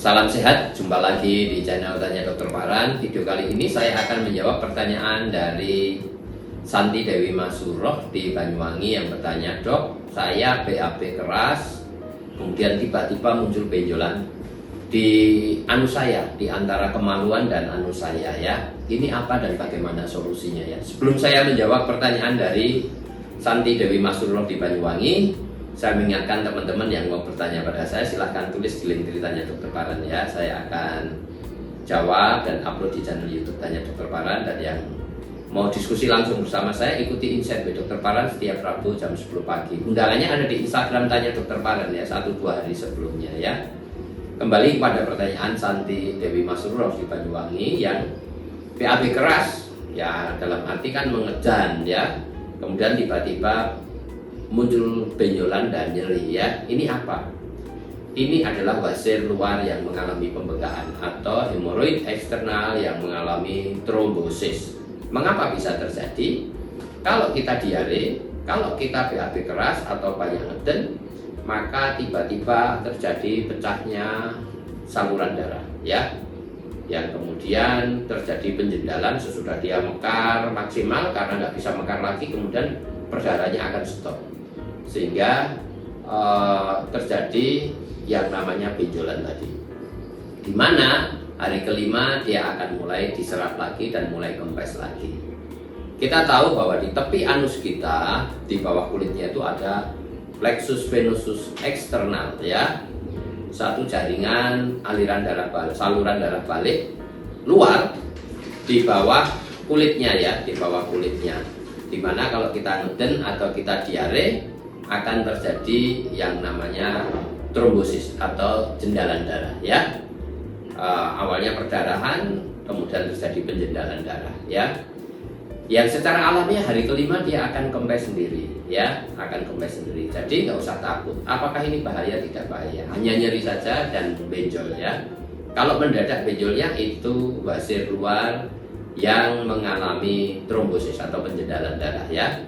Salam sehat, jumpa lagi di channel Tanya Dokter Paran. Video kali ini saya akan menjawab pertanyaan dari Santi Dewi Masuroh di Banyuwangi yang bertanya, "Dok, saya BAB keras, kemudian tiba-tiba muncul benjolan di anus saya, di antara kemaluan dan anus saya ya. Ini apa dan bagaimana solusinya ya?" Sebelum saya menjawab pertanyaan dari Santi Dewi Masuroh di Banyuwangi, saya mengingatkan teman-teman yang mau bertanya pada saya, silahkan tulis di link Tanya Dokter Paran ya. Saya akan jawab dan upload di channel YouTube Tanya Dokter Paran. Dan yang mau diskusi langsung bersama saya, ikuti Insight by Dokter Paran setiap Rabu jam 10 pagi. Undangannya ada di Instagram Tanya Dokter Paran ya, 1-2 hari sebelumnya ya. Kembali kepada pertanyaan Santi Dewi Masuroh di Banyuwangi yang BAB keras ya, dalam arti kan mengejan ya. Kemudian tiba-tiba muncul benjolan dan nyeri ya. Ini apa? Ini adalah wasir luar yang mengalami pembegakan atau hemoroid eksternal yang mengalami trombosis. Mengapa bisa terjadi? Kalau kita diare, kalau kita BAB keras atau banyak ngeden, maka tiba-tiba terjadi pecahnya saluran darah ya, yang kemudian terjadi penjendalan sesudah dia mekar maksimal. Karena nggak bisa mekar lagi, kemudian perdarahannya akan stop, sehingga terjadi yang namanya benjolan tadi, di mana hari kelima dia akan mulai diserap lagi dan mulai kempes lagi. Kita tahu bahwa di tepi anus kita, di bawah kulitnya itu ada plexus venosus eksternal ya, satu jaringan aliran darah balik, saluran darah balik luar di bawah kulitnya ya, di bawah kulitnya. Dimana kalau kita ngeden atau kita diare akan terjadi yang namanya trombosis atau jendalan darah ya. Awalnya perdarahan, kemudian terjadi penjendalan darah ya. Yang secara alamiah hari kelima dia akan kempes sendiri ya, akan kempes sendiri. Jadi nggak usah takut. Apakah ini bahaya? Tidak bahaya, hanya nyeri saja dan benjol ya. Kalau mendadak benjolnya itu wasir luar yang mengalami trombosis atau penjendalan darah ya.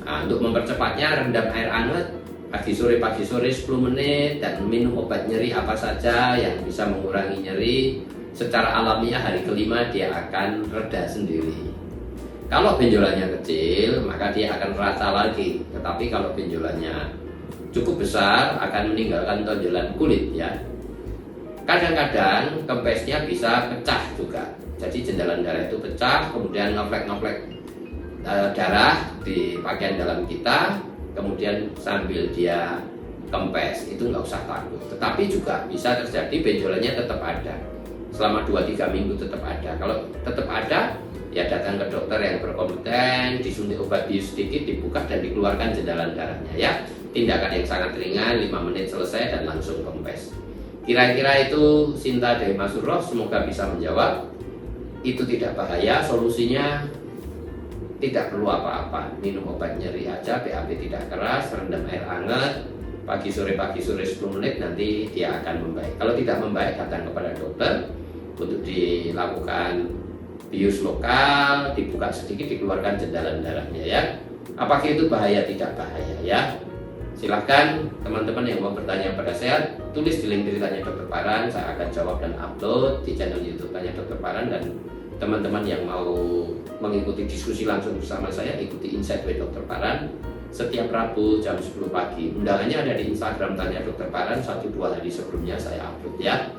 Nah, untuk mempercepatnya, rendam air hangat pagi sore 10 menit dan minum obat nyeri apa saja yang bisa mengurangi nyeri. Secara alamiah hari kelima dia akan reda sendiri. Kalau benjolannya kecil, maka dia akan rata lagi. Tetapi kalau benjolannya cukup besar, akan meninggalkan tonjolan kulit ya. Kadang-kadang kempesnya bisa pecah juga. Jadi jendalan darah itu pecah, kemudian ngeflek darah di pakaian dalam kita, kemudian sambil dia kempes, itu nggak usah takut. Tetapi juga bisa terjadi benjolannya tetap ada selama 2-3 minggu, tetap ada. Kalau tetap ada, ya datang ke dokter yang berkompeten, disuntik obat bius sedikit, dibuka dan dikeluarkan jendalan darahnya ya. Tindakan yang sangat ringan, 5 menit selesai dan langsung kempes. Kira-kira itu Sinta Dewi Masuroh, semoga bisa menjawab. Itu tidak bahaya, solusinya tidak perlu apa-apa, minum obat nyeri aja, BAB tidak keras, rendam air hangat pagi sore 10 menit, nanti dia akan membaik. Kalau tidak membaik, datang kepada dokter untuk dilakukan bius lokal, dibuka sedikit, dikeluarkan jendalan darahnya ya. Apakah itu bahaya? Tidak bahaya ya. Silahkan teman-teman yang mau bertanya pada saya, tulis di link Tanya Dokter Paran, saya akan jawab dan upload di channel YouTube Tanya Dokter Paran. Dan teman-teman yang mau mengikuti diskusi langsung bersama saya, ikuti Insight by Dokter Paran setiap Rabu jam 10 pagi. Undangannya ada di Instagram Tanya Dokter Paran, 1-2 hari sebelumnya saya upload ya.